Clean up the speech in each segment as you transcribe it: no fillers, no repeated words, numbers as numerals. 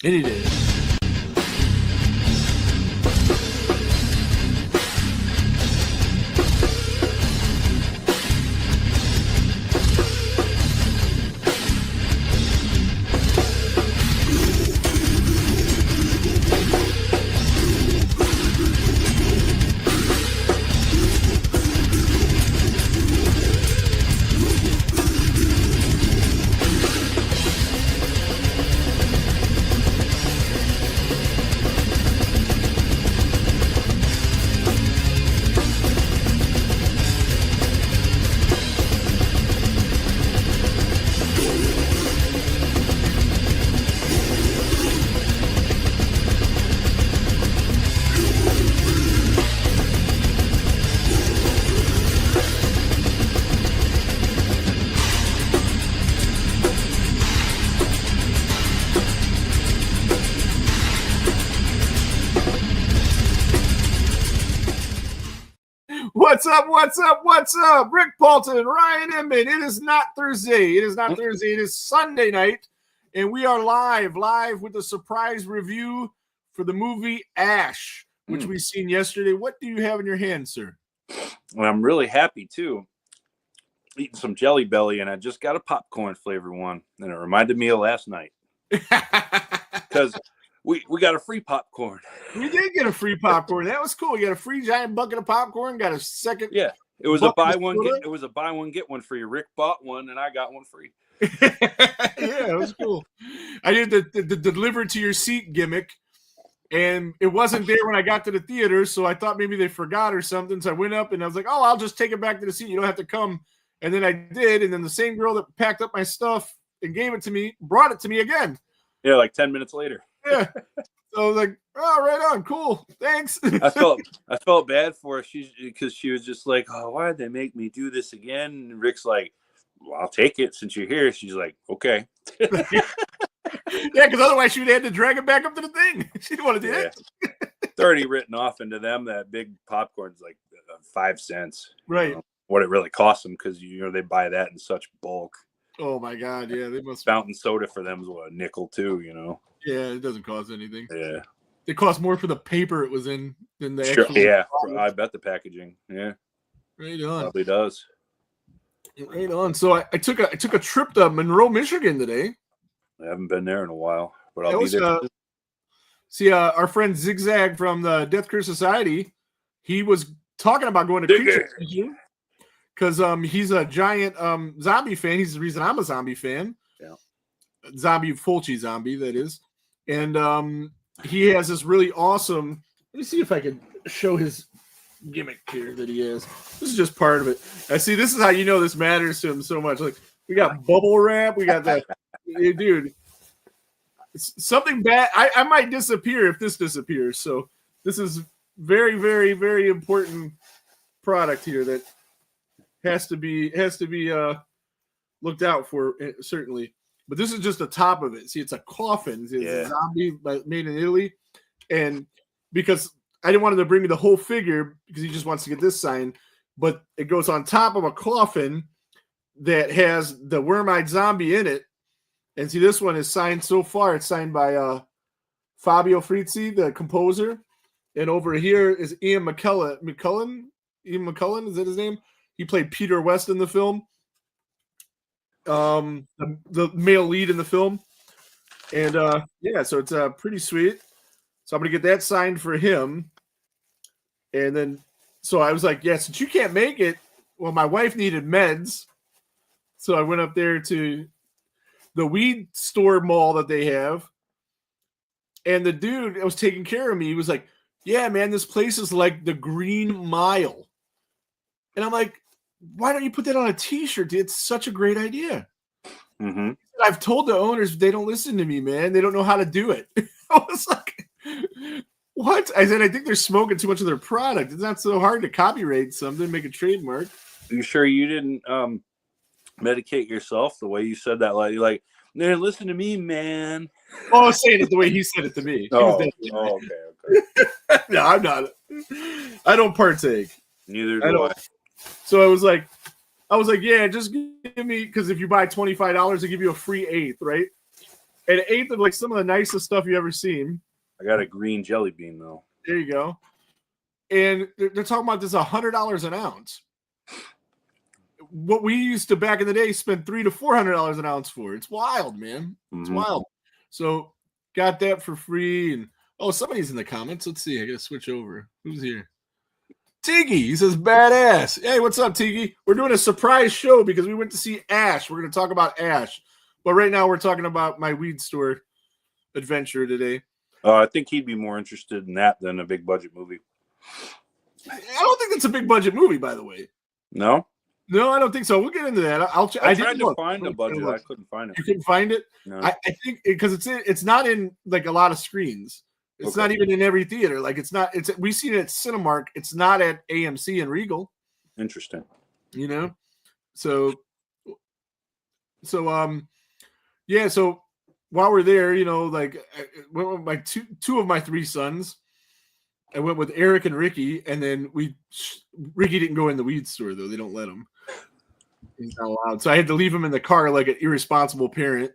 And he did. What's up? Rick Paulton, Ryan Inman. It is not Thursday. It is Sunday night, and we are live with a surprise review for the movie Ash, which we seen yesterday. What do you have in your hand, sir? Well, I'm really happy, too. Eating some Jelly Belly, and I just got a popcorn flavor one, and it reminded me of last night. Because we got a free popcorn. We did get a free popcorn. That was cool. You got a free giant bucket of popcorn. Got a second. Yeah, it was a buy one get one free. Rick bought one, and I got one free. Yeah, it was cool. I did the deliver to your seat gimmick, and it wasn't there when I got to the theater, so I thought maybe they forgot or something. So I went up and I was like, "Oh, I'll just take it back to the seat. You don't have to come." And then I did, and then the same girl that packed up my stuff and gave it to me brought it to me again. Yeah, like 10 minutes later. Yeah. So I was like, "Oh, right on, cool, thanks." I felt bad for her. Because she was just like, "Oh, why did they make me do this again?" And Rick's like, "Well, I'll take it since you're here." She's like, "Okay." Yeah, because otherwise she would have had to drag it back up to the thing. She didn't want to do it. It's already written off into them that big popcorn's like 5 cents. Right. You know, what it really costs them, because they buy that in such bulk. Oh my God! Yeah, they must. Fountain soda for them is a nickel too. Yeah, it doesn't cost anything. Yeah, it costs more for the paper it was in than the sure. actual. Yeah, I bet the packaging. Yeah, right on. Probably does. Right on. So I took a trip to Monroe, Michigan today. I haven't been there in a while, but I'll be there. See, our friend Zigzag from the Death Curse Society, he was talking about going to Creature Feature because he's a giant zombie fan. He's the reason I'm a zombie fan. Yeah, Fulci zombie, that is. And he has this really awesome. Let me see if I can show his gimmick here that he has. This is just part of it. I see. This is how you know this matters to him so much. Like, we got bubble wrap. We got that. Dude, it's something bad. I might disappear if this disappears. So this is very, very, very important product here that has to be looked out for, certainly. But this is just the top of it. See, it's a coffin. It's a zombie made in Italy. And because I didn't want him to bring me the whole figure because he just wants to get this signed, but it goes on top of a coffin that has the worm-eyed zombie in it. And see, this one is signed so far. It's signed by Fabio Frizzi, the composer. And over here is Ian McCullen. Ian McCullen, is that his name? He played Peter West in the film. The male lead in the film. And so it's pretty sweet. So I'm going to get that signed for him. And then, so I was like, yeah, since you can't make it, well, my wife needed meds. So I went up there to the weed store mall that they have. And the dude that was taking care of me, he was like, yeah, man, this place is like the Green Mile. And I'm like, why don't you put that on a t-shirt? It's such a great idea. Mm-hmm. I've told the owners, they don't listen to me, man. They don't know how to do it. I was like, what? I said, I think they're smoking too much of their product. It's not so hard to copyright something, make a trademark. Are you sure you didn't medicate yourself the way you said that? Like, man, listen to me, man. Oh, I was saying it the way he said it to me. Okay. No, I'm not. I don't partake. Neither do I. So I was like, yeah, just give me, because if you buy $25, they give you a free eighth, right? and ate like some of the nicest stuff you ever seen. I got a green jelly bean though. There you go. And they're talking about this $100 an ounce. What we used to back in the day spend $300 to $400 an ounce for. It's wild, man. It's wild. So got that for free. And somebody's in the comments. Let's see. I gotta switch over. Who's here? Tiki. He says badass. Hey, what's up, Tiki? We're doing a surprise show because we went to see Ash. We're gonna talk about Ash, but right now we're talking about my weed store adventure today. I think he'd be more interested in that than a big budget movie. I don't think that's a big budget movie, by the way. No, I don't think so. We'll get into that. I tried to find a budget. I couldn't find it. You couldn't find it? No. I think because it's not in like a lot of screens. It's not even in every theater. Like we've seen it at Cinemark. It's not at AMC and Regal. Interesting. So while we're there, like I went with my two of my three sons. I went with Eric and Ricky, and then Ricky didn't go in the weed store though. They don't let him. He's not allowed. So I had to leave him in the car like an irresponsible parent.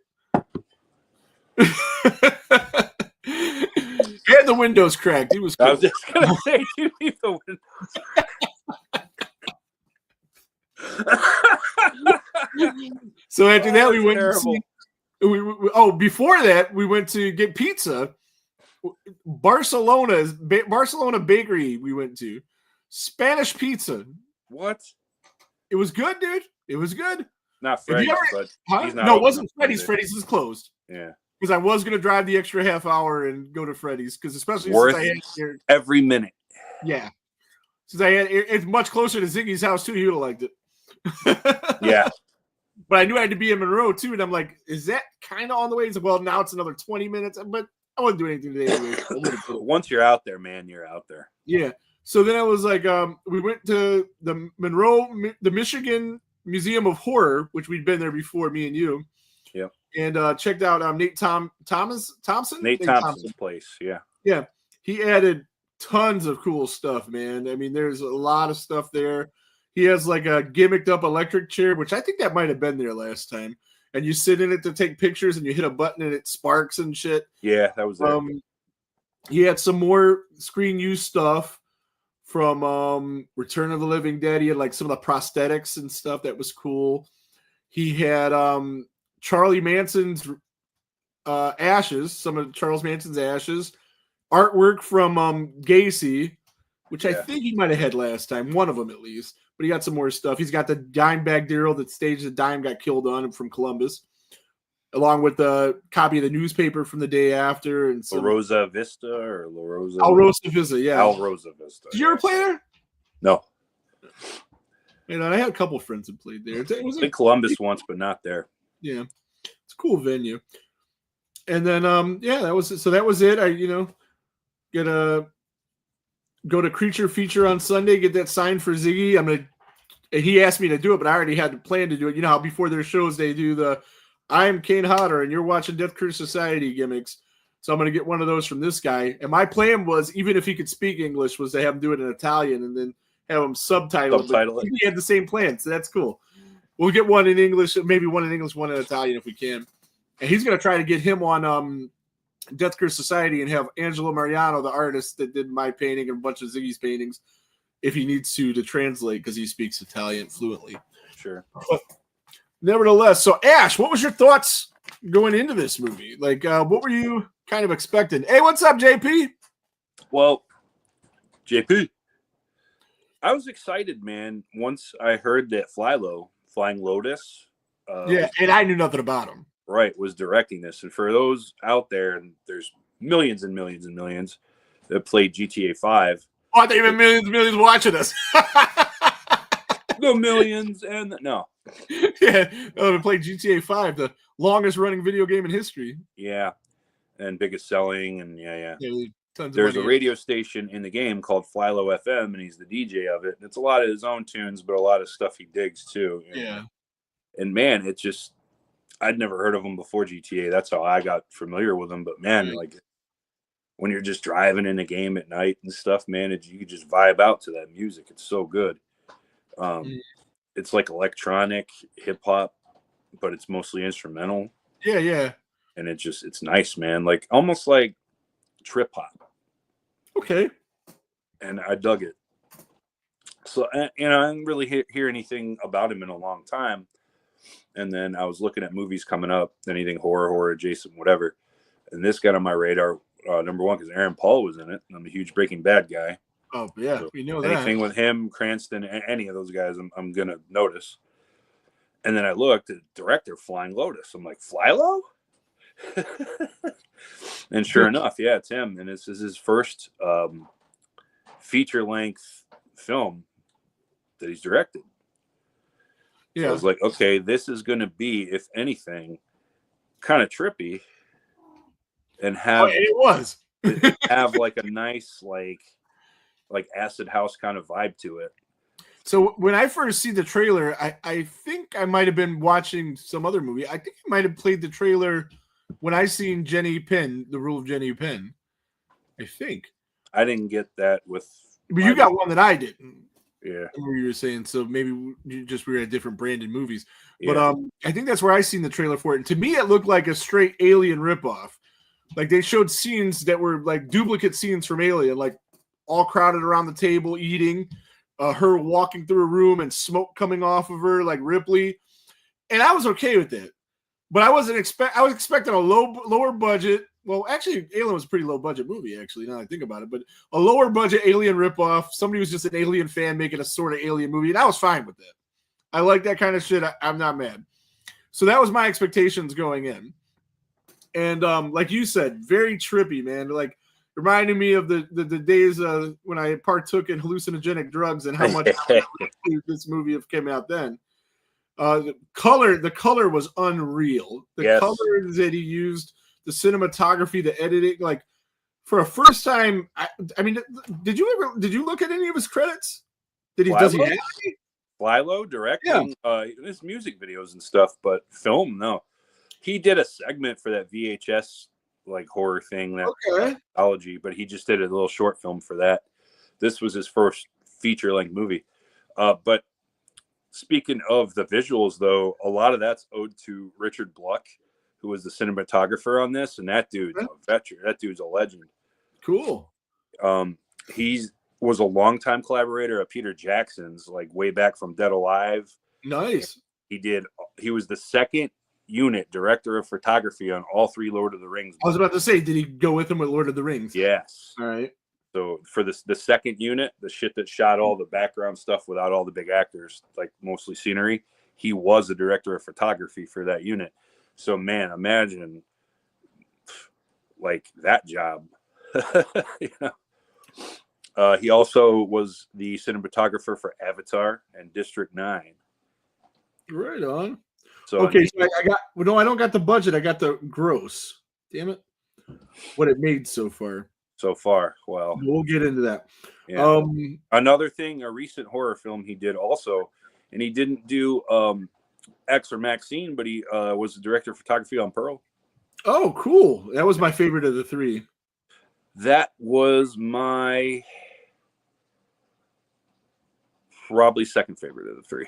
He had the windows cracked. He was cool. I was just gonna say, you leave the windows. So after that, we went to see. Before that, we went to get pizza. Barcelona Bakery. We went to Spanish pizza. What? It was good, dude. It was good. Not Freddy's, but he's not. No, it wasn't Freddy's. Freddy's is closed. Yeah. Because I was going to drive the extra half hour and go to Freddy's, because especially worth since I had every minute. Yeah, since I had it's much closer to Ziggy's house too. He would have liked it. Yeah, but I knew I had to be in Monroe too, and I'm like, is that kind of on the way? He's like, well, now it's another 20 minutes, but I wouldn't do anything today anyway. Once you're out there, man, you're out there. Yeah. So then I was like, we went to the the Michigan Museum of Horror, which we'd been there before, me and you. Yep. And checked out Nate Thompson. Nate Thompson's place. Yeah. Yeah. He added tons of cool stuff, man. I mean, there's a lot of stuff there. He has like a gimmicked up electric chair, which I think that might have been there last time. And you sit in it to take pictures, and you hit a button and it sparks and shit. Yeah, that was there. He had some more screen use stuff from Return of the Living Dead. He had like some of the prosthetics and stuff that was cool. He had Charlie Manson's ashes, some of Charles Manson's ashes, artwork from Gacy, which I think he might have had last time, one of them at least. But he got some more stuff. He's got the Dimebag Darrell that staged the Dime got killed on from Columbus, along with the copy of the newspaper from the day after. And some Rosa Vista or La Rosa? Alrosa Vista, yeah. Alrosa Vista. Did you ever play there? No. I had a couple friends that played there. It was in Columbus once, but not there. Yeah. It's a cool venue. And then that was it. I get a go to Creature Feature on Sunday, get that signed for Ziggy. He asked me to do it, but I already had the plan to do it. You know how before their shows they do the I'm Kane Hodder and you're watching Death Curse Society gimmicks. So I'm going to get one of those from this guy. And my plan was, even if he could speak English, was to have him do it in Italian and then have him subtitle it. He had the same plan, so that's cool. We'll get one in English, maybe one in English, one in Italian if we can. And he's going to try to get him on Death Curse Society and have Angelo Mariano, the artist that did my painting and a bunch of Ziggy's paintings, if he needs to translate, because he speaks Italian fluently. Sure. But nevertheless, so Ash, what was your thoughts going into this movie? Like, what were you kind of expecting? Hey, what's up, JP? Well, JP, I was excited, man, once I heard that Flying Lotus. And I knew nothing about him. Right, was directing this. And for those out there, and there's millions and millions and millions that played GTA 5. Oh, I thought you meant millions and millions watching us. The millions and no. Yeah, we played GTA 5, the longest running video game in history. Yeah, and biggest selling, and yeah. Tons There's a radio station in the game called Flylo FM, and he's the DJ of it. And it's a lot of his own tunes, but a lot of stuff he digs too. Yeah. And man, it just, I'd never heard of him before GTA. That's how I got familiar with him. But man, like when you're just driving in a game at night and stuff, man, you could just vibe out to that music. It's so good. It's like electronic hip hop, but it's mostly instrumental. Yeah. and it's nice, man. Like almost like trip hop. Okay. And I dug it. So, I didn't really hear anything about him in a long time. And then I was looking at movies coming up, anything horror adjacent, whatever. And this got on my radar, number one, because Aaron Paul was in it. And I'm a huge Breaking Bad guy. Oh, yeah, so we know that. Anything with him, Cranston, any of those guys, I'm going to notice. And then I looked at the director, Flying Lotus. I'm like, Flylo? And sure enough, yeah, it's him. And this is his first feature-length film that he's directed. Yeah. So I was like, okay, this is going to be, if anything, kind of trippy, and have have like a nice like acid house kind of vibe to it. So when I first see the trailer, I think I might have been watching some other movie. I think I might have played the trailer when I seen Jenny Pin, The Rule of Jenny Pin. I think I didn't get that with. But you got one that I didn't. Yeah, you were saying, so maybe we were at different branded movies. Yeah. But I think that's where I seen the trailer for it. And to me, it looked like a straight Alien ripoff. Like they showed scenes that were like duplicate scenes from Alien, like all crowded around the table eating, her walking through a room and smoke coming off of her like Ripley. And I was okay with that. But I was expecting a lower budget. Well, actually, Alien was a pretty low budget movie, actually, now that I think about it. But a lower budget Alien ripoff. Somebody was just an Alien fan making a sort of Alien movie, and I was fine with that. I like that kind of shit. I'm not mad. So that was my expectations going in. And like you said, very trippy, man. Like reminding me of the days when I partook in hallucinogenic drugs and how much this movie came out then. The color was unreal. The colors that he used, the cinematography, the editing, like for a first time. I mean, did you look at any of his credits? Does he have any? Flylo directing his music videos and stuff, but film, no. He did a segment for that VHS like horror thing, that anthology, but he just did a little short film for that. This was his first feature-length movie. But speaking of the visuals, though, a lot of that's owed to Richard Bluck, who was the cinematographer on this, and that dude's a veteran. That dude's a legend. Cool. He was a longtime collaborator of Peter Jackson's, like way back from Dead Alive. Nice. He was the second unit director of photography on all three Lord of the Rings movies. I was about to say, did he go with him with Lord of the Rings? Yes. All right. So for the second unit, the shit that shot all the background stuff without all the big actors, like mostly scenery, he was the director of photography for that unit. So man, imagine like that job. You know? He also was the cinematographer for Avatar and District 9. Right on. So okay, so I don't got the budget. I got the gross. Damn it. What it made so far. So far. Well, we'll get into that. Yeah. Another thing, a recent horror film he did also, and he didn't do X or Maxine, but he was the director of photography on Pearl. Oh, cool. That was my favorite of the three. That was my probably second favorite of the three.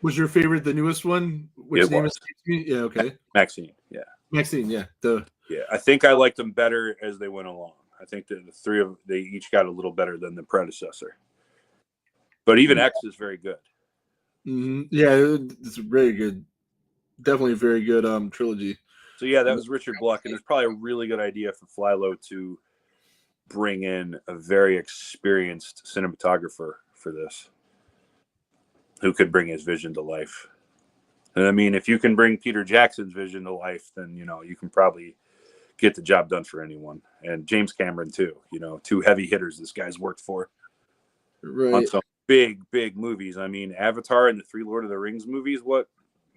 Was your favorite the newest one? Which name escapes me? Yeah, okay. Maxine, yeah. Maxine, yeah. Yeah, I think I liked them better as they went along. I think that they each got a little better than the predecessor. But even X is very good. Mm-hmm. Yeah, it's very good. Definitely a very good trilogy. So yeah, that was Richard Bluck, and it's probably a really good idea for Flylo to bring in a very experienced cinematographer for this, who could bring his vision to life. And I mean, if you can bring Peter Jackson's vision to life, then, you can probably get the job done for anyone. And James Cameron too, two heavy hitters this guy's worked for. Right. On some big, big movies. I mean, Avatar and the 3 Lord of the Rings movies, what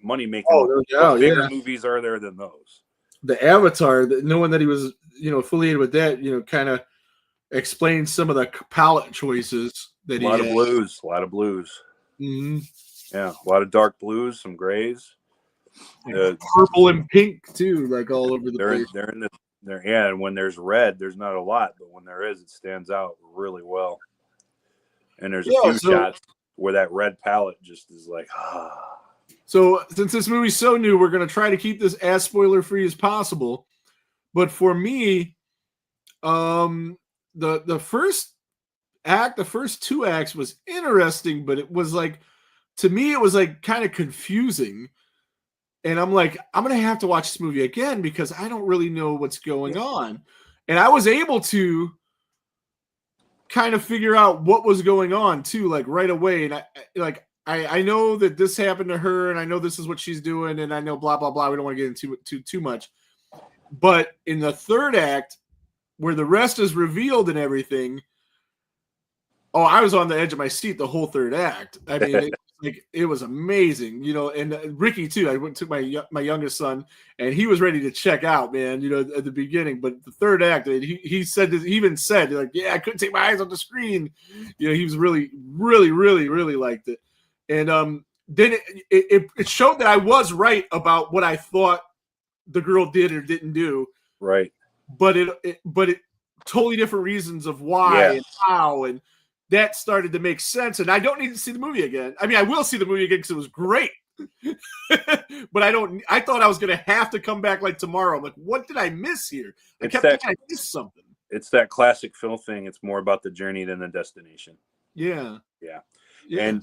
money making bigger movies are there than those? The Avatar, knowing that he was, affiliated with that, kind of explains some of the palette choices that he had. A lot of blues. Mm-hmm. Yeah, a lot of dark blues, some grays, purple and pink too, like all over the place. And when there's red, there's not a lot, but when there is, it stands out really well. And there's a few shots where that red palette just is like, So since this movie's so new, we're going to try to keep this as spoiler free as possible. But for me, the first act, the first two acts was interesting, but it was like, to me, it was like kind of confusing. And I'm like, I'm going to have to watch this movie again because I don't really know what's going on. And I was able to kind of figure out what was going on too, like right away. And I know that this happened to her, and I know this is what she's doing, and I know blah, blah, blah. We don't want to get into too much. But in the third act, where the rest is revealed and everything, oh, I was on the edge of my seat the whole third act. I mean, it was amazing, you know. And Ricky too. I went to my youngest son, and he was ready to check out, man. You know, at the beginning, but the third act, he said this, he even said like, "Yeah, I couldn't take my eyes off the screen." You know, he was really, really, really, really liked it. And then it showed that I was right about what I thought the girl did or didn't do. Right. But it totally different reasons of why and how, and that started to make sense. And I don't need to see the movie again. I mean, I will see the movie again because it was great. But I thought I was going to have to come back like tomorrow. I'm like, what did I miss here? I kept thinking I missed something. It's that classic film thing. It's more about the journey than the destination. Yeah. And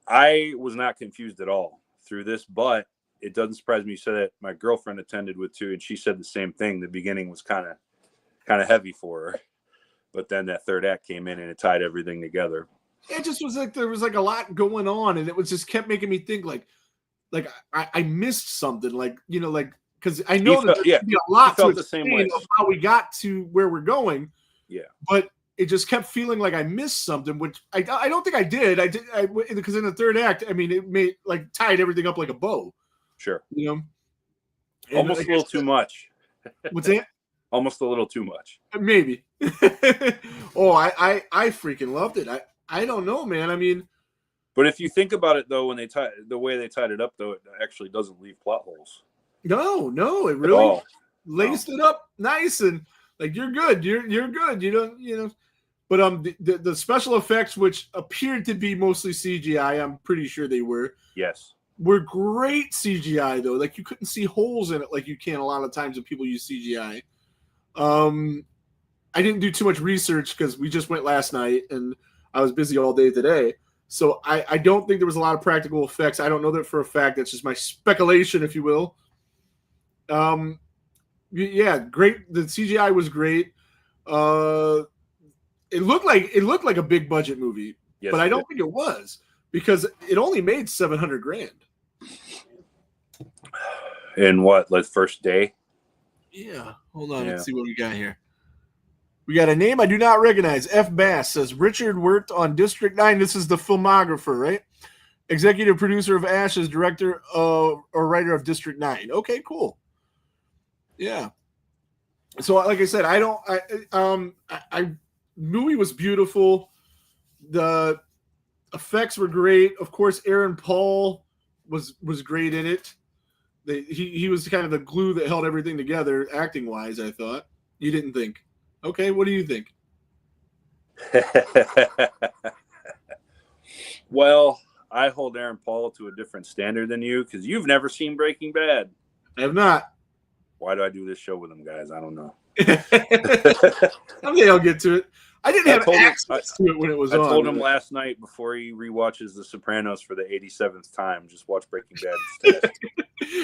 I was not confused at all through this, but it doesn't surprise me you said that. My girlfriend attended with too, and she said the same thing. The beginning was kind of heavy for her, but then that third act came in and it tied everything together. It just was like there was like a lot going on, and it was just kept making me think like I missed something, like, you know, like, because I know that there's be a lot to explain of how we got to where we're going. Yeah, but it just kept feeling like I missed something, which I don't think I did. Because in the third act, I mean, it made like tied everything up like a bow. Sure, you know, almost a little too much. What's that? Almost a little too much. Maybe. Oh, I freaking loved it. I don't know, man. I mean, but if you think about it though, when the way they tied it up though, it actually doesn't leave plot holes. No, it really laced it up nice, and like you're good. You're good. You don't, you know. But the special effects, which appeared to be mostly CGI, I'm pretty sure they were. Yes. Were great CGI though. Like you couldn't see holes in it like you can a lot of times when people use CGI. I didn't do too much research because we just went last night and I was busy all day today. So I don't think there was a lot of practical effects. I don't know that for a fact. That's just my speculation, if you will. Yeah, great. The CGI was great. It looked like a big budget movie, yes, but I don't think it was because it only made $700,000. In what, like first day? Yeah. Hold on. Let's see what we got here. We got a name I do not recognize. F. Bass says Richard worked on District 9. This is the filmographer, right? Executive producer of Ashes, director or writer of District 9. Okay, cool. Yeah. So, like I said, I movie was beautiful. The effects were great. Of course, Aaron Paul was great in it. He was kind of the glue that held everything together, acting wise. I thought. You didn't think? Okay, what do you think? Well, I hold Aaron Paul to a different standard than you because you've never seen Breaking Bad. I have not. Why do I do this show with them guys? I don't know. Okay, I'll get to it. I didn't have access to it when it was on. I told him last night before he rewatches The Sopranos for the 87th time, just watch Breaking Bad instead.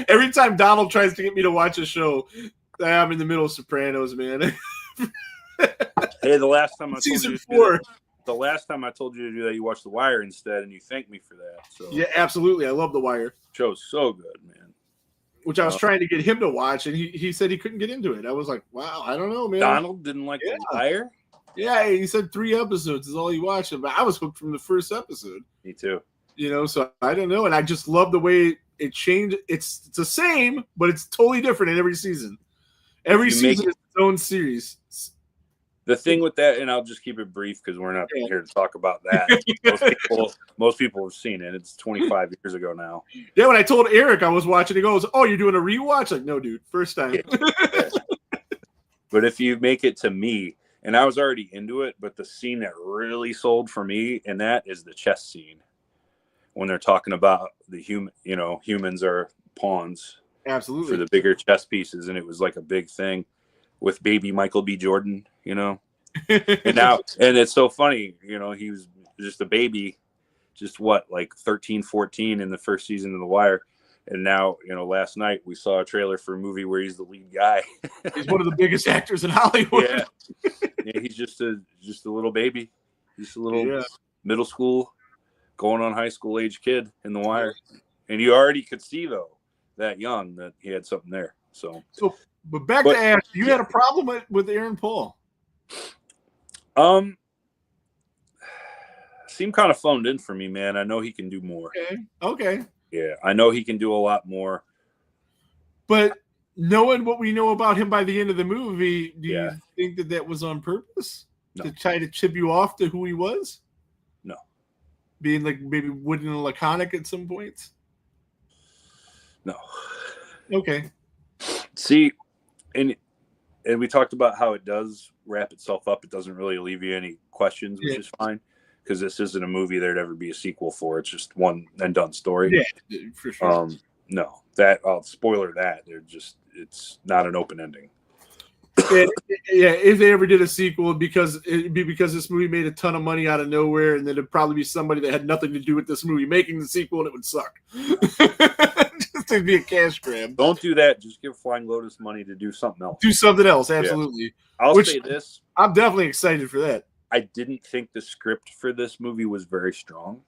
Every time Donald tries to get me to watch a show, I'm in the middle of Sopranos, man. Hey, the last time I Season 4. The last time I told you to do that, you watched The Wire instead, and you thanked me for that. So yeah, absolutely. I love The Wire. Show's so good, man. Which I was trying to get him to watch, and he said he couldn't get into it. I was like, wow, I don't know, man. Donald didn't like The Wire? Yeah, he said 3 episodes is all he watched, but I was hooked from the first episode. Me too. You know, so I don't know, and I just love the way it changed. It's the same, but it's totally different in every season. Every season is its own series. The thing with that, and I'll just keep it brief because we're not here to talk about that. Most people have seen it. It's 25 years ago now. Yeah, when I told Eric I was watching, he goes, "Oh, you're doing a rewatch?" Like, no, dude, first time. Yeah. But if you make it to me, and I was already into it, but the scene that really sold for me, and that is the chess scene, when they're talking about the humans are pawns Absolutely. for the bigger chess pieces, and it was like a big thing with baby Michael B. Jordan, and it's so funny, he was just a baby, just like 13, 14 in the first season of The Wire. And now, last night we saw a trailer for a movie where he's the lead guy. He's one of the biggest actors in Hollywood. Yeah, he's just a little baby. He's a little middle school, going on high school age kid in The Wire. And you already could see, though, that young, that he had something there. But back to Ash, you had a problem with Aaron Paul. Seemed kind of phoned in for me, man. I know he can do more. Okay. Yeah, I know he can do a lot more. But knowing what we know about him by the end of the movie, do you think that was on purpose? No. To try to chip you off to who he was? No. Being like maybe wooden and laconic at some points? No. Okay. See, and we talked about how it does wrap itself up. It doesn't really leave you any questions, which is fine. Because this isn't a movie there'd ever be a sequel for. It's just one and done story. Yeah, for sure. No, that I'll spoiler that. It's not an open ending. If they ever did a sequel, it'd be because this movie made a ton of money out of nowhere, and then it'd probably be somebody that had nothing to do with this movie making the sequel, and it would suck. Just to be a cash grab. Don't do that. Just give Flying Lotus money to do something else. Do something else, absolutely. Yeah. I'll say this. I'm definitely excited for that. I didn't think the script for this movie was very strong.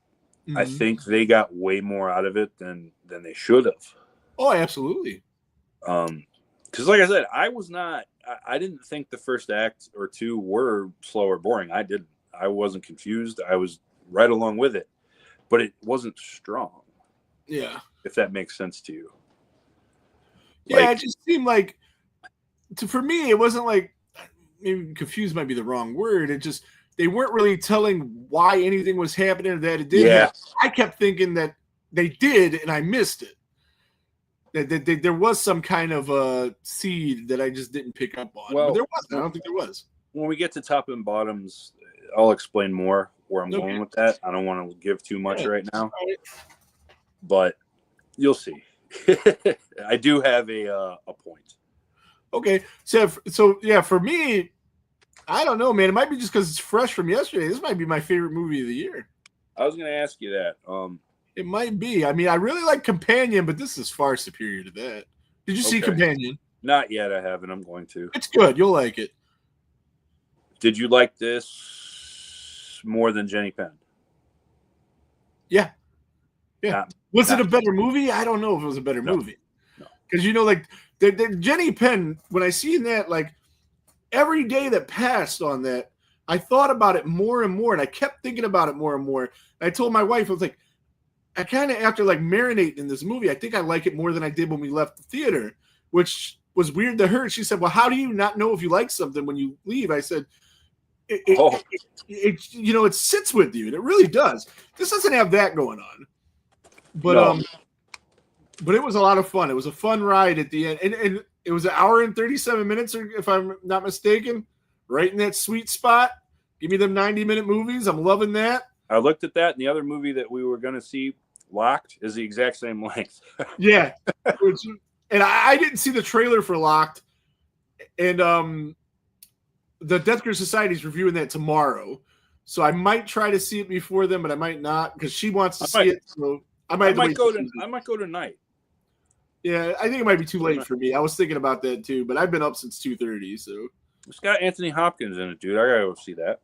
Mm-hmm. I think they got way more out of it than they should have. Oh, absolutely. Because like I said, I didn't think the first act or two were slow or boring. I didn't. I wasn't confused. I was right along with it. But it wasn't strong. Yeah. If that makes sense to you. Yeah, it just seemed like, for me, it wasn't like, maybe confused might be the wrong word. It just, they weren't really telling why anything was happening or that it did. Yeah. I kept thinking that they did, and I missed it. That there was some kind of a seed that I just didn't pick up on. Well, but there wasn't. I don't think there was. When we get to top and bottoms, I'll explain more where I'm going with that. I don't want to give too much right now. But you'll see. I do have a point. Okay, so yeah, for me, I don't know, man. It might be just because it's fresh from yesterday. This might be my favorite movie of the year. I was going to ask you that. It might be. I mean, I really like Companion, but this is far superior to that. Did you see Companion? Not yet. I haven't. I'm going to. It's good. You'll like it. Did you like this more than Jenny Penn? Yeah. Was it a better movie? I don't know if it was a better movie. Because, like, the Jenny Penn, when I seen that, like, every day that passed on that, I thought about it more and more, and I kept thinking about it more and more. And I told my wife, I was like, I kind of, after, like, marinating in this movie, I think I like it more than I did when we left the theater, which was weird to her. She said, well, how do you not know if you like something when you leave? I said, it sits with you, and it really does. This doesn't have that going on. But but it was a lot of fun. It was a fun ride at the end, and it was an hour and 37 minutes, if I'm not mistaken, right in that sweet spot. Give me them 90-minute movies. I'm loving that. I looked at that, and the other movie that we were going to see, Locked, is the exact same length. Yeah, and I didn't see the trailer for Locked, and the Death Grips Society is reviewing that tomorrow, so I might try to see it before them, but I might not because she wants to see it. So I might go tonight. Yeah, I think it might be too late for me. I was thinking about that too, but I've been up since 2:30. So it's got Anthony Hopkins in it, dude. I gotta go see that.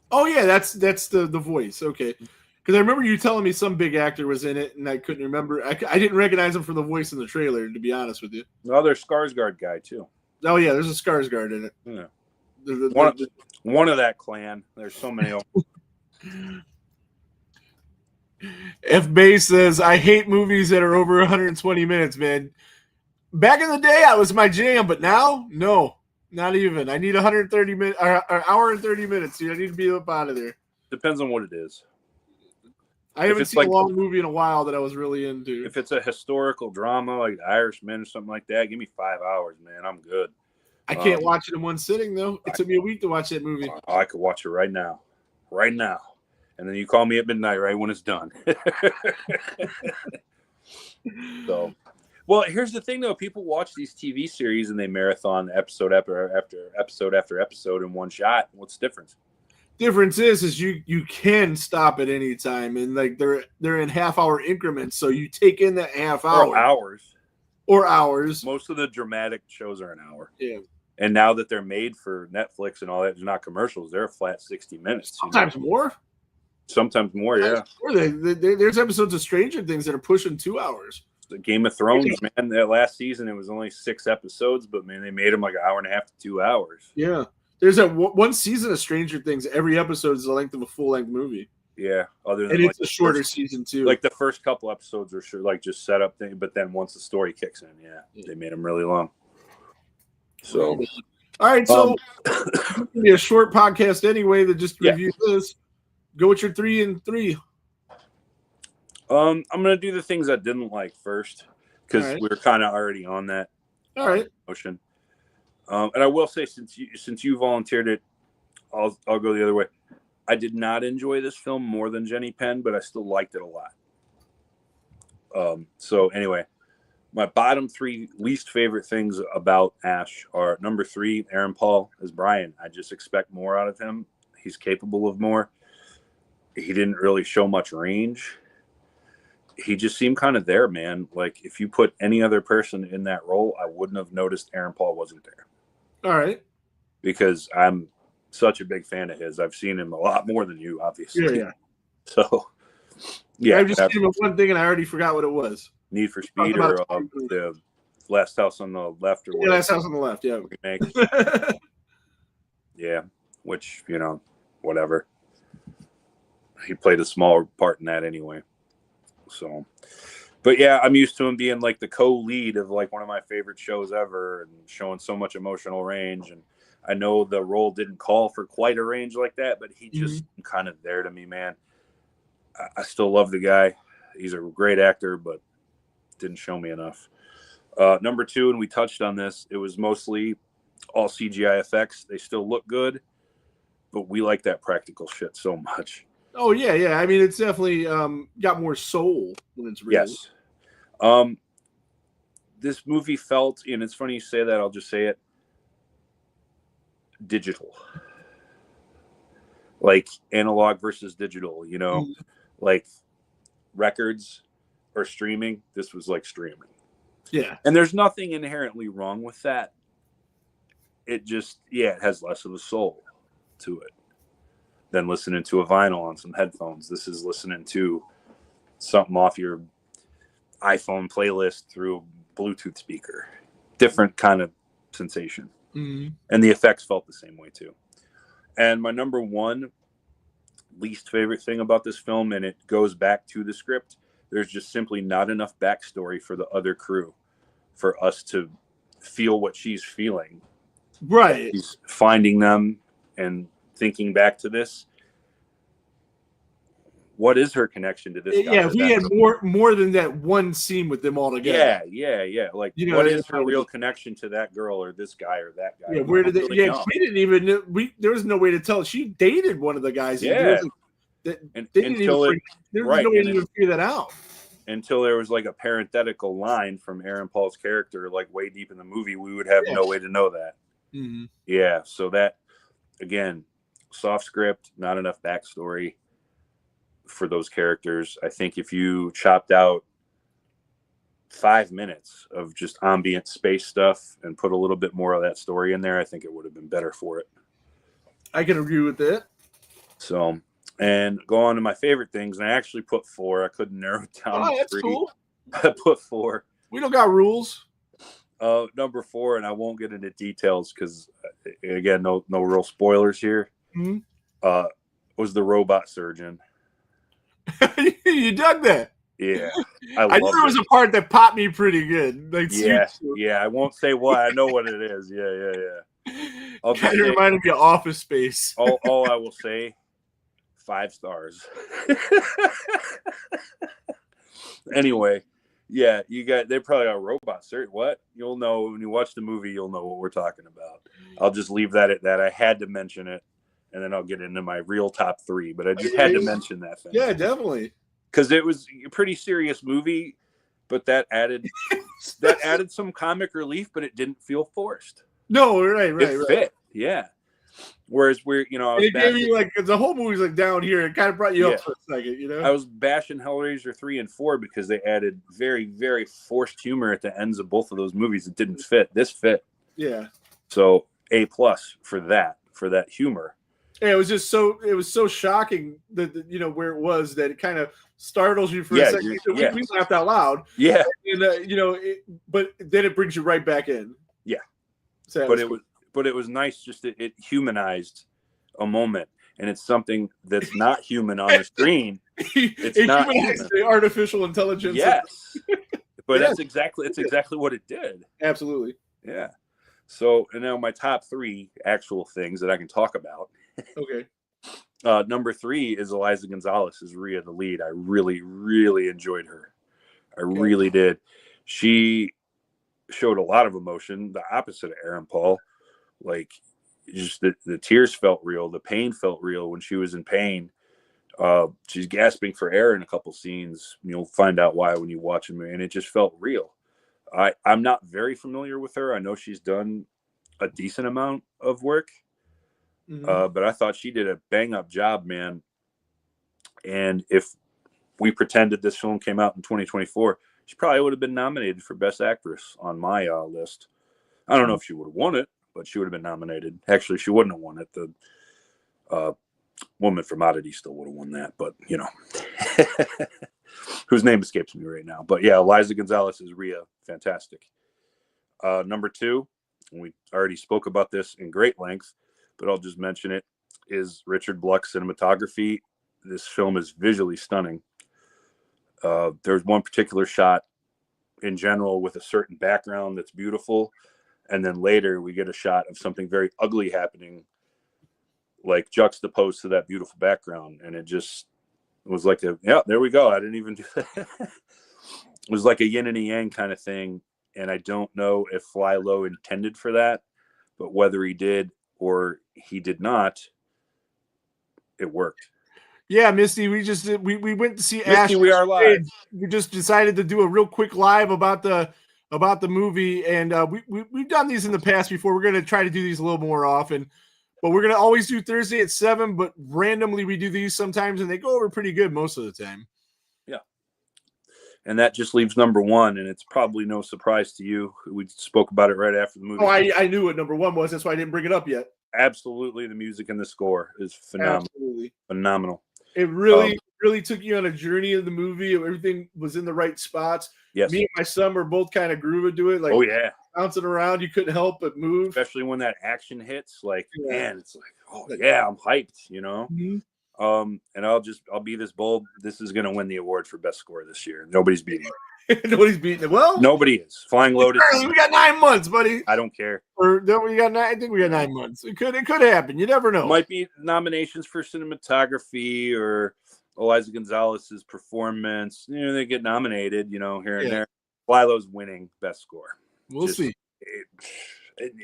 Oh yeah, that's the voice. Okay, because I remember you telling me some big actor was in it, and I couldn't remember. I didn't recognize him from the voice in the trailer, to be honest with you. No, there's Skarsgård guy too. Oh yeah, there's a Skarsgård in it. Yeah. One of that clan. There's so many of them. F. Bay says, I hate movies that are over 120 minutes, man. Back in the day, I was my jam, but now, no, not even. I need 130 minutes, or hour and 30 minutes. Dude. I need to be up out of there. Depends on what it is. I haven't seen a long movie in a while that I was really into. If it's a historical drama like The Irishman or something like that, give me 5 hours, man. I'm good. I can't watch it in one sitting, though. It took me a week to watch that movie. I could watch it right now. Right now. and then you call me at midnight right when it's done. So, well, here's the thing though: people watch these TV series and they marathon episode after episode in one shot. What's the difference? Difference is you can stop at any time, and like they're in half-hour increments, so you take in that half hour or hours. Most of the dramatic shows are an hour. Yeah. And now that they're made for Netflix and all that, they're not commercials. They're a flat 60 minutes. Sometimes more. Sometimes more, yeah. There's episodes of Stranger Things that are pushing 2 hours. The Game of Thrones, man, that last season, it was only 6 episodes, but, man, they made them like an hour and a half to 2 hours. Yeah. There's that one season of Stranger Things. Every episode is the length of a full-length movie. Yeah. Other than and it's a shorter season, too. Like the first couple episodes are sure, like just set up thing, but then once the story kicks in, they made them really long. So, all right, so it'll be a short podcast anyway to just review this. Go with your 3 and 3. I'm gonna do the things I didn't like first because we were kind of already on that. All right. Motion. And I will say, since you volunteered it, I'll go the other way. I did not enjoy this film more than Jenny Penn, but I still liked it a lot. So anyway, my bottom 3 least favorite things about Ash are: number 3, Aaron Paul as Brian. I just expect more out of him. He's capable of more. He didn't really show much range. He just seemed kind of there, man. Like, if you put any other person in that role, I wouldn't have noticed Aaron Paul wasn't there. All right. Because I'm such a big fan of his. I've seen him a lot more than you, obviously. Yeah. So, yeah. I've just seen him one thing, and I already forgot what it was. Need for Speed or the Last House on the Left? Or Last House on the Left, yeah. Yeah, which, whatever. He played a small part in that anyway. So, but yeah, I'm used to him being like the co-lead of like one of my favorite shows ever and showing so much emotional range. And I know the role didn't call for quite a range like that, but he just kind of there to me, man. I still love the guy. He's a great actor, but didn't show me enough. Number 2, and we touched on this, it was mostly all CGI effects. They still look good, but we like that practical shit so much. Oh, yeah. I mean, it's definitely got more soul when it's real. Yes. This movie felt, and it's funny you say that, I'll just say it, digital. Like analog versus digital, like records or streaming. This was like streaming. Yeah. And there's nothing inherently wrong with that. It just, it has less of a soul to it than listening to a vinyl on some headphones. This is listening to something off your iPhone playlist through a Bluetooth speaker. Different kind of sensation. Mm-hmm. And the effects felt the same way too. And my number 1 least favorite thing about this film, and it goes back to the script, there's just simply not enough backstory for the other crew for us to feel what she's feeling. Right. She's finding them and thinking back to this. What is her connection to this guy? Yeah, we had more than that one scene with them all together. Yeah. Like, what is her real connection to that girl or this guy or that guy? Yeah, where did they? Yeah, we didn't even know. There was no way to tell. She dated one of the guys. Yeah, there was no way to even figure that out. Until there was like a parenthetical line from Aaron Paul's character, like way deep in the movie, we would have no way to know that. Mm-hmm. Yeah, so that, again, soft script, not enough backstory for those characters. I think if you chopped out 5 minutes of just ambient space stuff and put a little bit more of that story in there, I think it would have been better for it. I can agree with that. So, and go on to my favorite things, and I actually put 4. I couldn't narrow it down to 3. That's cool. I put 4. We don't got rules. Number 4, and I won't get into details because, again, no real spoilers here. Mm-hmm. Was the robot surgeon. You dug that? Yeah, I knew there was a part that popped me pretty good. Like, yeah. I won't say what. I know what it is. Yeah. Kind of reminded me of Office Space. all I will say, 5 stars. Anyway, yeah, they probably got robot surgeon. What? You'll know when you watch the movie. You'll know what we're talking about. I'll just leave that at that. I had to mention it, and then I'll get into my real top 3. But I just had to mention that thing. Yeah, definitely. Because it was a pretty serious movie, but that added some comic relief, but it didn't feel forced. No, right. It fit, yeah. Whereas I was it gave you like the whole movie's like down here. It kind of brought you up for a second, I was bashing Hellraiser 3 and 4 because they added very, very forced humor at the ends of both of those movies. It didn't fit. This fit. Yeah. So A+ for that humor. Yeah, it was so shocking that where it was that it kind of startles you for a second. We laughed out loud. Yeah. And but then it brings you right back in. Yeah. So But it was nice. Just it humanized a moment, and it's something that's not human on the screen. It's not human. The artificial intelligence. Yes, but that's exactly what it did. Absolutely. Yeah. So, and now my top 3 actual things that I can talk about. Okay. Number 3 is Eliza Gonzalez as Rhea, the lead. I really, really enjoyed her. I really did. She showed a lot of emotion, the opposite of Aaron Paul. Like, just the tears felt real. The pain felt real when she was in pain. She's gasping for air in a couple scenes. You'll find out why when you watch them, and it just felt real. I'm not very familiar with her. I know she's done a decent amount of work, but I thought she did a bang-up job, man. And if we pretended this film came out in 2024, she probably would have been nominated for Best Actress on my list. I don't know if she would have won it, but she would have been nominated. Actually, she wouldn't have won it. The woman from Oddity still would have won that, but whose name escapes me right now. But yeah, Eliza Gonzalez is Rhea. Fantastic. Number 2, we already spoke about this in great length, but I'll just mention it, is Richard Bluck's cinematography. This film is visually stunning. There's one particular shot in general with a certain background that's beautiful. And then later we get a shot of something very ugly happening, like juxtaposed to that beautiful background. And it was like there we go. I didn't even do that. It was like a yin and a yang kind of thing. And I don't know if Fly Low intended for that, but whether he did or he did not, it worked. Yeah, Misty, we went to see Misty, Ash. we are live. We just decided to do a real quick live about the movie, and we've done these in the past before. We're going to try to do these a little more often, but we're going to always do Thursday at 7, but randomly we do these sometimes, and they go over pretty good most of the time. Yeah. And that just leaves number 1, and it's probably no surprise to you. We spoke about it right after the movie. Oh, I knew what number 1 was. That's why I didn't bring it up yet. Absolutely. The music and the score is phenomenal. Absolutely. Phenomenal. It really took you on a journey of the movie. Everything was in the right spots. Yes. Me and my son were both kind of grooving to it. Like, oh, yeah. Bouncing around. You couldn't help but move. Especially when that action hits. Like, man, it's like, oh, yeah, I'm hyped, Mm-hmm. And I'll be this bold. This is going to win the award for best score this year. Nobody's beating it. Nobody's beating it. Well, nobody is. Flying Lotus. We got 9 months, buddy. I don't care. Or no, I think we got 9 months. It could happen. You never know. Might be nominations for cinematography or Eliza Gonzalez's performance. They get nominated, here and there. Lilo's winning best score. We'll see.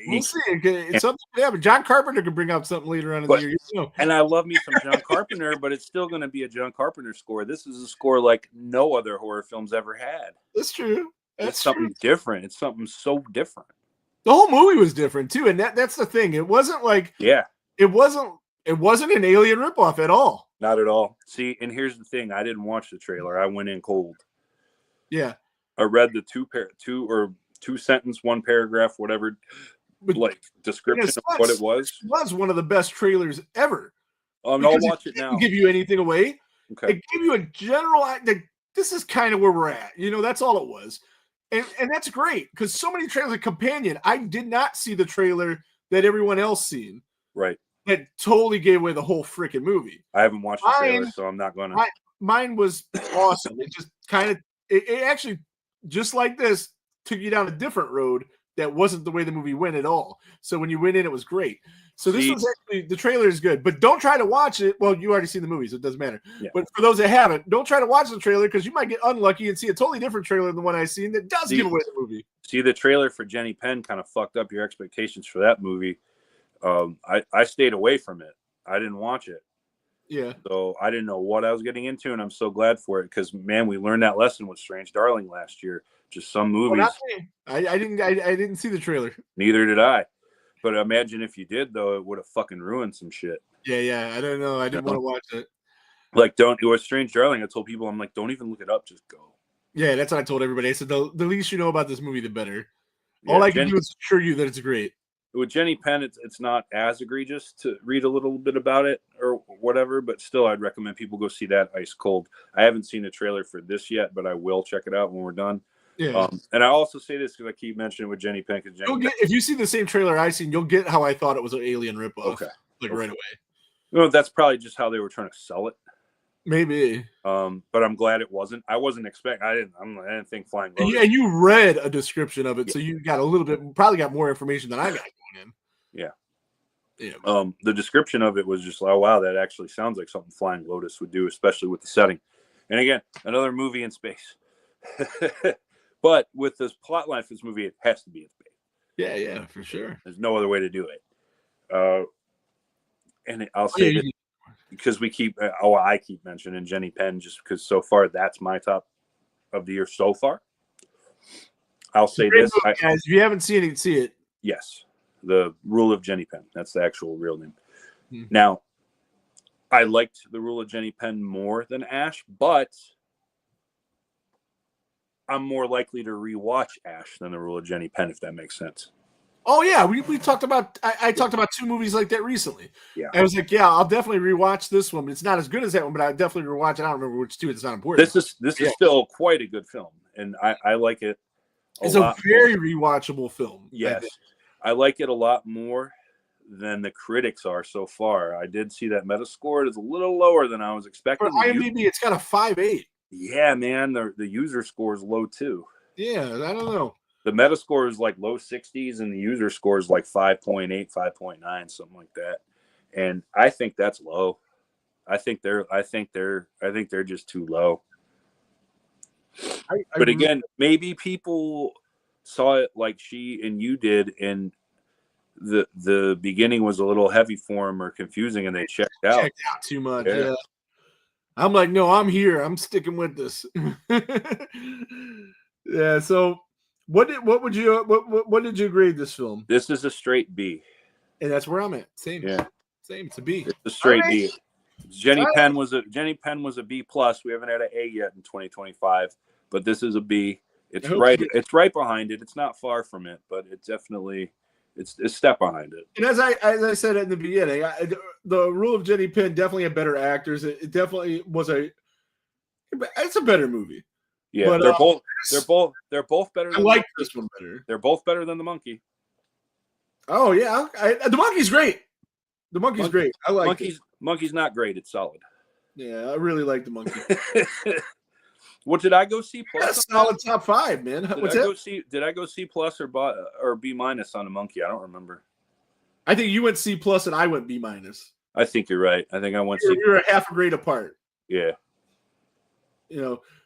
We'll see. It's something to happen. John Carpenter could bring out something later on in the year. And I love me some John Carpenter, but it's still going to be a John Carpenter score. This is a score like no other horror film's ever had. That's true. It's something different. It's something so different. The whole movie was different too, and that's the thing. It wasn't like it wasn't an Alien ripoff at all. Not at all. See, and here's the thing: I didn't watch the trailer. I went in cold. Yeah, I read the two sentence, 1 paragraph, whatever, description of what it was. It was one of the best trailers ever. I'll watch it now. It didn't give you anything away. Okay. It gave you a general. This is kind of where we're at. That's all it was. And that's great because so many trailers, like Companion, I did not see the trailer that everyone else seen. Right. That totally gave away the whole freaking movie. I haven't watched the trailer, so I'm not going to. Mine was awesome. It just kind of, it actually, just like this, took you down a different road that wasn't the way the movie went at all. So when you went in, it was great. So this was actually, the trailer is good, but don't try to watch it. Well, you already seen the movie, so it doesn't matter. Yeah. But for those that haven't, don't try to watch the trailer because you might get unlucky and see a totally different trailer than the one I seen that does give away the movie. See, the trailer for Jenny Penn kind of fucked up your expectations for that movie. I stayed away from it I didn't watch it. Yeah. So I didn't know what I was getting into, and I'm so glad for it because, man, we learned that lesson with Strange Darling last year. Just some movies. Not me. I didn't see the trailer. Neither did I. But imagine if you did, though, it would have fucking ruined some shit. Yeah. I don't know. I didn't want to watch it. Like, it was Strange Darling. I told people, I'm like, don't even look it up. Just go. Yeah, that's what I told everybody. I said, the least you know about this movie, the better. Yeah, All I can do is assure you that it's great. With Jenny Penn, it's not as egregious to read a little bit about it or whatever, but still, I'd recommend people go see that ice cold. I haven't seen the trailer for this yet, but I will check it out when we're done. Yeah. And I also say this because I keep mentioning with Jenny Penn. If you see the same trailer I seen, you'll get how I thought it was an alien ripoff. Okay. Right away. No, that's probably just how they were trying to sell it. Maybe. But I'm glad it wasn't. I wasn't expecting. I didn't think Flying Lotus. And you read a description of it, so you got a little bit. Probably got more information than I got going in. Yeah. The description of it was just, oh wow, that actually sounds like something Flying Lotus would do, especially with the setting. And again, another movie in space. But with this plot line for this movie, it has to be in space. Yeah, for sure. There's no other way to do it. And I'll say that because I keep mentioning Jenny Penn just because so far that's my top of the year so far. I'll say this, guys. If you haven't seen it, see it. Yes, The Rule of Jenny Penn. That's the actual real name. Now, I liked The Rule of Jenny Penn more than Ash, but I'm more likely to rewatch Ash than The Rule of Jenny Penn, if that makes sense. Oh yeah, we talked about. I talked about two movies like that recently. Yeah, I was like, yeah, I'll definitely rewatch this one. But it's not as good as that one, but I definitely rewatch it. I don't remember which two. It's not important. This is still quite a good film, and I like it. It's a very rewatchable film. Yes, I like it a lot more than the critics are so far. I did see that Metascore is a little lower than I was expecting. For IMDb, it's got a 5.8. Yeah, man, the user score is low too. Yeah, I don't know. The Metascore is like low 60s, and the user score is like 5.8, 5.9, something like that. And I think that's low. I think they're just too low. But again, maybe people saw it like she and you did, and the beginning was a little heavy for them or confusing, and they checked out too much. Yeah. I'm like, no, I'm here. I'm sticking with this. Yeah. So, what did you grade this film? This is a straight B, and that's where I'm at. Same. Yeah. Same. It's a B. It's a straight B. Jenny Penn was a B plus. We haven't had an A yet in 2025, but this is a B. It's right behind it. It's not far from it, but it's definitely it's a step behind it. And as I said in the beginning, the Rule of Jenny Penn definitely had better actors. It definitely was it's a better movie. Yeah, but, they're both better. I like this one better. They're both better than The Monkey. Oh yeah, The Monkey's great. The Monkey's great. I like it. Monkey's not great. It's solid. Yeah, I really like The Monkey. What did I go C plus? Solid top 5, man. Did I go C plus or B minus on The Monkey? I don't remember. I think you went C plus and I went B minus. I think you're right. I think I went C. We were a half a grade apart. Yeah.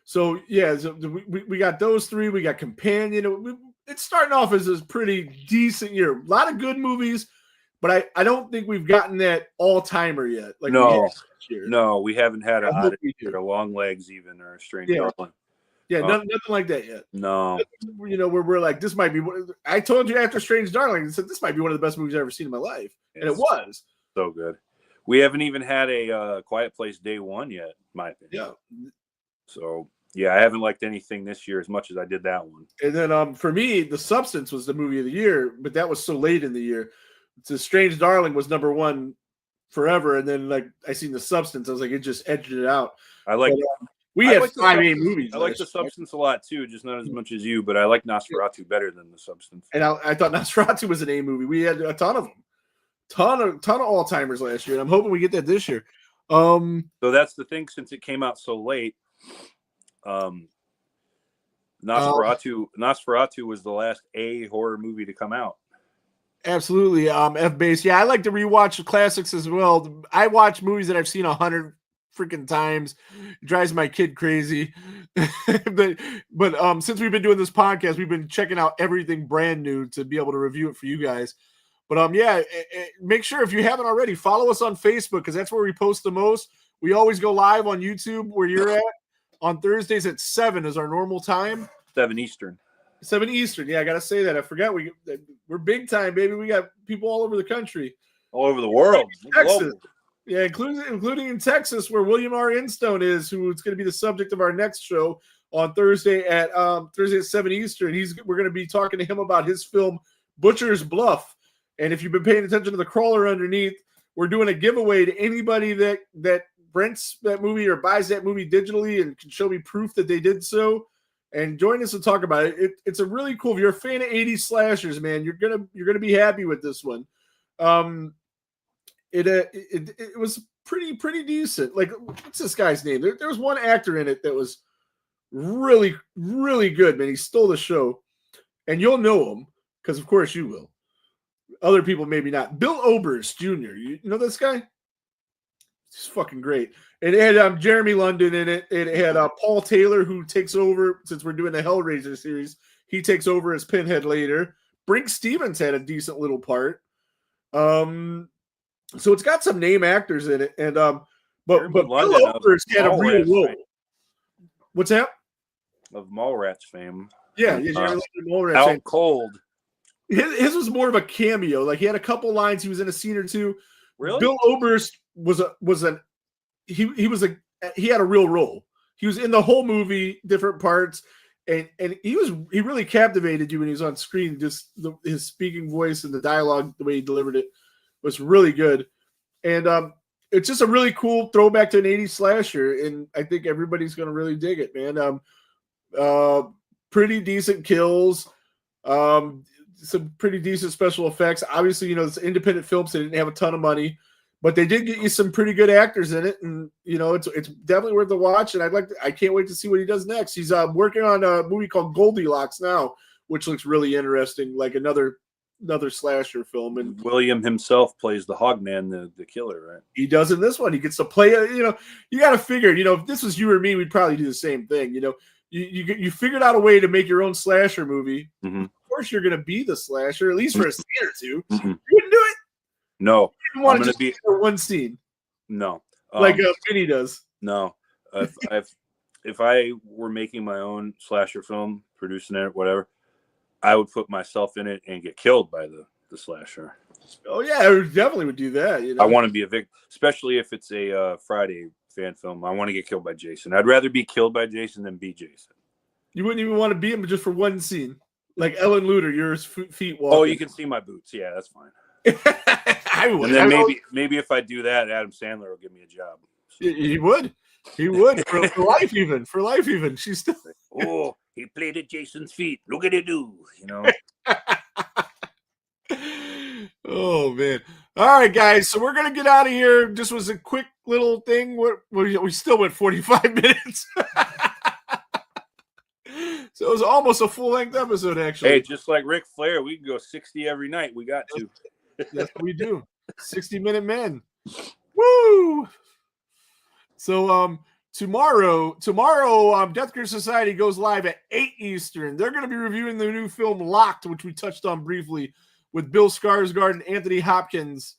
So yeah, so we got those three. We got Companion. It's starting off as a pretty decent year. A lot of good movies, but I don't think we've gotten that all timer yet. Like we haven't had a Long Legs even or a Strange Darling. Yeah, nothing like that yet. No, where we're like, this might be. I told you after Strange Darling, I said this might be one of the best movies I've ever seen in my life, and it was so good. We haven't even had a Quiet Place Day One yet, in my opinion. Yeah. So yeah, I haven't liked anything this year as much as I did that one. And then for me, The Substance was the movie of the year, but that was so late in the year. The Strange Darling was number one forever, and then like I seen The Substance, I was like, it just edged it out. We had 5 A movies. I like The Substance a lot too, just not as much as you, but I like Nosferatu better than The Substance. And I thought Nosferatu was an A movie. We had a ton of them, ton of all timers last year, and I'm hoping we get that this year. So that's the thing, since it came out so late. Nosferatu was the last A horror movie to come out. Absolutely. F-base. Yeah, I like to rewatch classics as well. I watch movies that I've seen 100 freaking times. It drives my kid crazy. but since we've been doing this podcast, we've been checking out everything brand new to be able to review it for you guys. But yeah, make sure if you haven't already, follow us on Facebook because that's where we post the most. We always go live on YouTube where you're at on Thursdays at 7 is our normal time. 7 Eastern. 7 Eastern. Yeah, I gotta say that. I forgot we're big time, baby. We got people all over the country, all over the world, Texas. Yeah, including in Texas, where William R. Instone is, who is going to be the subject of our next show on Thursday at 7 Eastern. We're going to be talking to him about his film Butcher's Bluff. And if you've been paying attention to the crawler underneath, we're doing a giveaway to anybody that rents that movie or buys that movie digitally and can show me proof that they did so. And join us and talk about it. It's a really cool. If you're a fan of 80s slashers, man, you're gonna be happy with this one. It was pretty decent. Like, what's this guy's name? There was one actor in it that was really, really good, man. He stole the show. And you'll know him, because of course you will. Other people maybe not. Bill Oberst Jr. You know this guy? He's fucking great. And it had Jeremy London in it. It had Paul Taylor, who takes over, since we're doing the Hellraiser series. He takes over as Pinhead later. Brink Stevens had a decent little part. So it's got some name actors in it, and but Bill Oberst had a real role. What's that? Of Mallrats fame. Yeah, Mallrats out fame. Cold. His was more of a cameo. Like, he had a couple lines. He was in a scene or two. Really? Bill Oberst he had a real role. He was in the whole movie, different parts, and he really captivated you when he was on screen. Just his speaking voice and the dialogue, the way he delivered it, was really good. And it's just a really cool throwback to an 80s slasher, and I think everybody's going to really dig it, man. Pretty decent kills, some pretty decent special effects. Obviously, it's an independent film, so they didn't have a ton of money, but they did get you some pretty good actors in it, and it's definitely worth the watch. And I can't wait to see what he does next. He's working on a movie called Goldilocks now, which looks really interesting, like another slasher film. And William himself plays the Hogman, the killer, right? He does in this one. He gets to play you got to figure, if this was you or me, we'd probably do the same thing. You figured out a way to make your own slasher movie. Mm-hmm. Of course you're going to be the slasher, at least for a scene or two. Mm-hmm. You wouldn't do it? No. You want to just be for one scene? No. Like Vinny does. No. If I were making my own slasher film, producing it, whatever, I would put myself in it and get killed by the slasher. Oh yeah, I definitely would do that. I want to be a victim, especially if it's a Friday fan film. I want to get killed by Jason. I'd rather be killed by Jason than be Jason. You wouldn't even want to be him just for one scene, like Ellen Luter, your feet walking. Oh, you can see my boots. Yeah, that's fine. I would. And then maybe if I do that, Adam Sandler will give me a job. So. He would. He would for life, even for life, even. She's still. Oh, he played at Jason's feet. Look at it do. Oh man! All right, guys. So we're gonna get out of here. This was a quick little thing. We still went 45 minutes. So it was almost a full-length episode, actually. Hey, just like Ric Flair, we can go 60 every night. We got to. That's what we do. 60-minute men. Woo! So tomorrow, Death Gear Society goes live at 8 Eastern. They're going to be reviewing the new film Locked, which we touched on briefly, with Bill Skarsgård and Anthony Hopkins.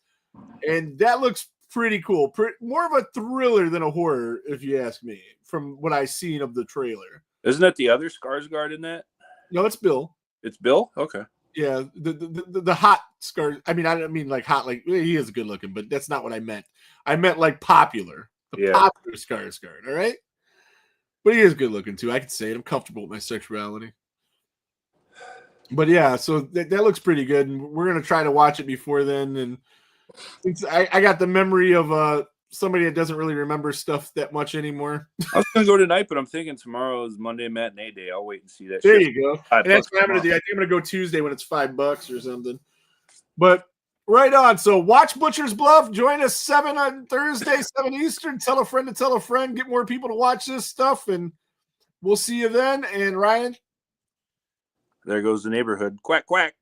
And that looks pretty cool. More of a thriller than a horror, if you ask me, from what I've seen of the trailer. Isn't that the other Skarsgård in that? No, it's Bill. It's Bill? Okay. Yeah, the hot Skars. I don't mean like hot, like he is good looking, but that's not what I meant. I meant like popular. Popular Skarsgård, all right? But he is good looking too. I can say it. I'm comfortable with my sexuality. But yeah, so that looks pretty good. And we're going to try to watch it before then. And since I got the memory of somebody that doesn't really remember stuff that much anymore. I was going to go tonight, but I'm thinking tomorrow is Monday matinee day. I'll wait and see that. There you go. And that's what I'm going to do. I think I'm going to go Tuesday when it's $5 or something. But right on. So watch Butcher's Bluff. Join us 7 on Thursday, 7 Eastern. Tell a friend to tell a friend. Get more people to watch this stuff. And we'll see you then. And Ryan? There goes the neighborhood. Quack, quack.